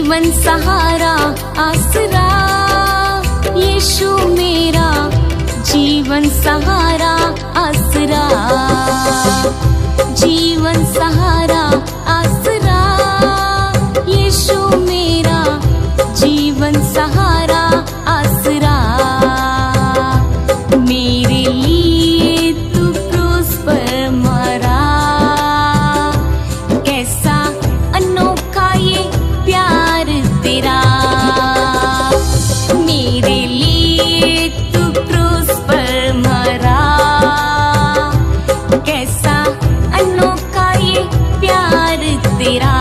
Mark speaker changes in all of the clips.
Speaker 1: जीवन सहारा आसरा, यीशु मेरा जीवन सहारा आसरा, जीवन सहारा आसरा, यीशु मेरा जीवन सहारा आसरा। मेरे लिए तू क्रूस पर मरा, कैसा अनोखा ये प्यार तेरा। मेरे लिए तू क्रूस पर मरा, कैसा अनोखा ये प्यार तेरा,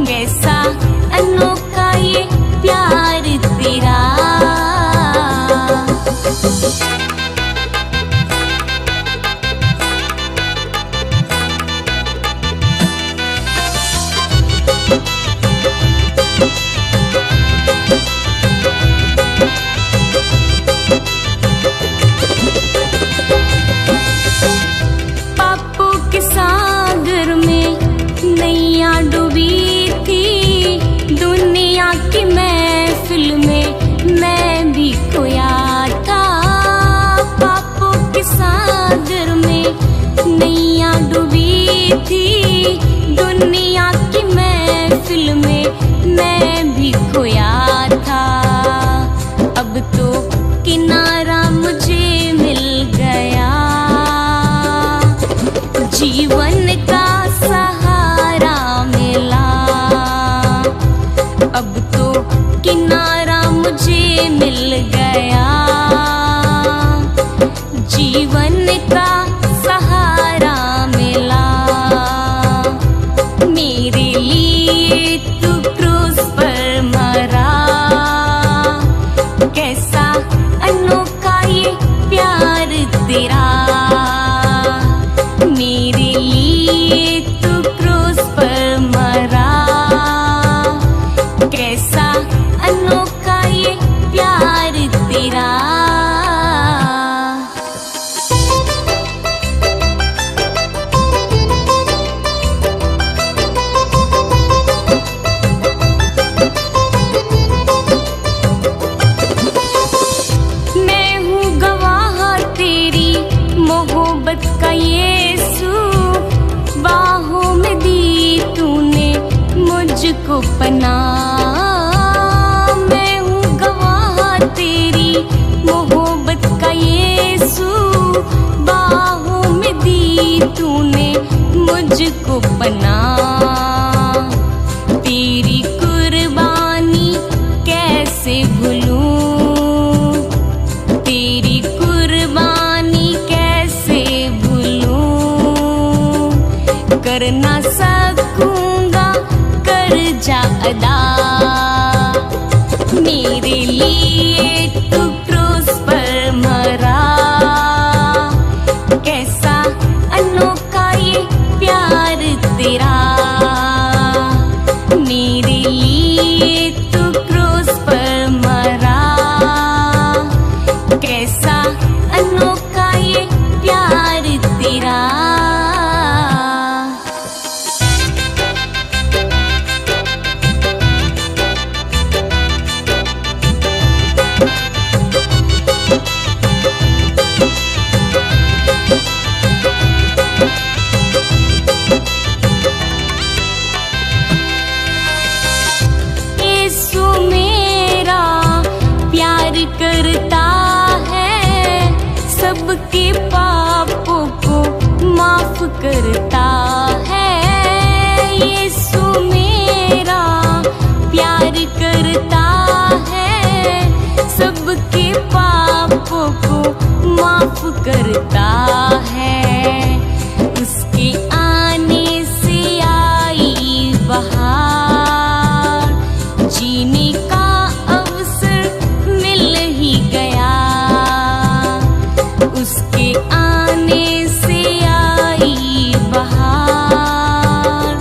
Speaker 1: कैसा अनोखा ये प्यार तेरा। पापों के सागर में नैया डूबी थी, दुनिया की महफिल में मैं भी खोया था। पापों के सागर में नैया डूबी थी, दुनिया की महफिल में मैं भी खोया था। अब तो किनारा मुझे मिल गया, जीवन का सहारा मिला। अब तो किनारा मुझे मिल गया, जीवन का सहारा मिला। मेरे लिए तू क्रूस पर मरा, कैसा अनोखा ये प्यार तेरा। मेरे लिए तू क्रूस पर मरा, कैसा अनोखा ये प्यार तेरा। मैं हूँ गवाह तेरी मोहब्बत का यीशु, बाहों में दी तूने मुझको पनाह। मैं हूँ गवाह तेरी मोहब्बत का यीशु, बाहों में दी तूने मुझको पनाह। तेरी कुर्बानी कैसे भूलूं, तेरी कुर्बानी कैसे भूलूं। कर ना सकूंगा कर्जा अदा, मेरे लिए तू क्रूस पर मरा, कैसा अनोखा ये प्यार तेरा। मेरे लिए तू क्रूस पर मरा, कैसा अनोखा ये प्यार तेरा। यीशु मेरा प्यार करता है, सबके पापों को माफ करता है। यीशु मेरा प्यार करता है, सबके पापों को माफ करता है। उसके आने से आई बहार, जीने का अवसर मिल ही गया। उसके आने से आई बहार,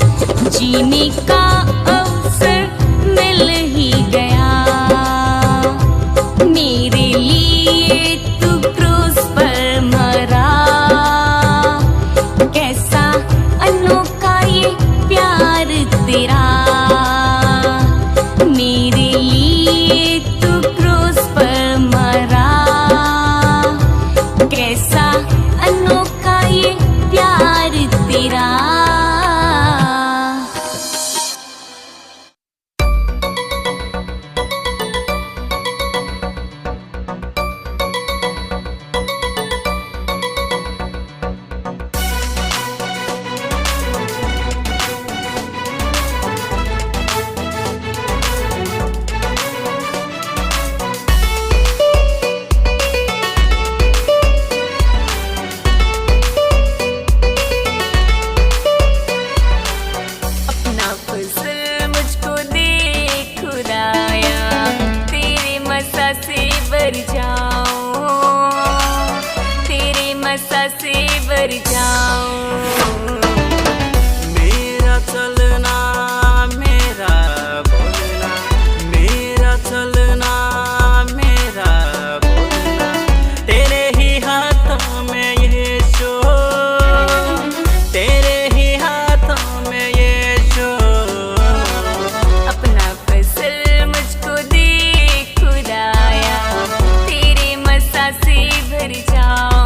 Speaker 1: जीने का अवसर मिल ही गया। मेरे लिए तू क्रूस पर मरा, कैसा अनोखा ये प्यार तेरा। मसा से भर जाऊं।
Speaker 2: मेरा चलना मेरा बोलना, मेरा चलना मेरा बोलना तेरे ही हाथों में यीशु, तेरे ही हाथों में यीशु।
Speaker 1: अपना फसल मुझको दे खुदाया, तेरे मसा से भर जाऊं,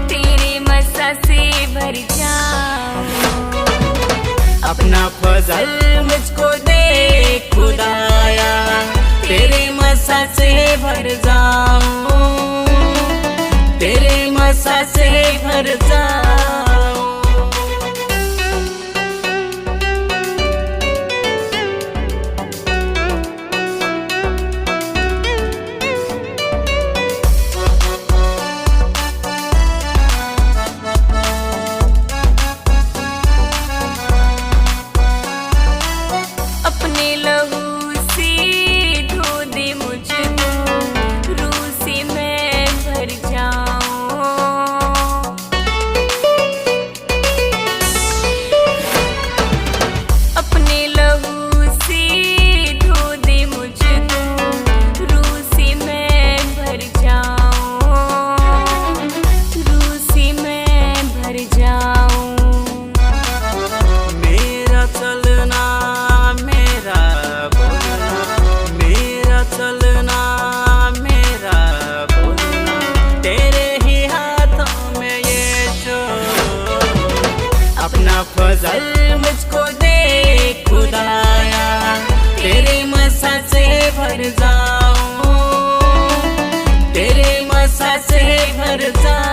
Speaker 1: तेरे मसा से भर जाऊं।
Speaker 2: अपना फजल मुझको दे खुदाया, तेरे मसा से भर जाऊं, तेरे मसा से भर जाऊं।
Speaker 1: अपने लहू से धो दे मुझको, रूह से मैं भर जाऊं। अपने लहू से धो दे मुझको, रूह से मैं भर जाऊं, रूह से मैं भर जाऊं।
Speaker 2: मेरा चलना मेरा बोलना, मेरा चलना मेरा बोलना तेरे ही हाथों में यीशु। अपना फजल मुझको दे खुदाया, तेरे मसा से भर जाऊं, तेरे मसा से भर जाऊं।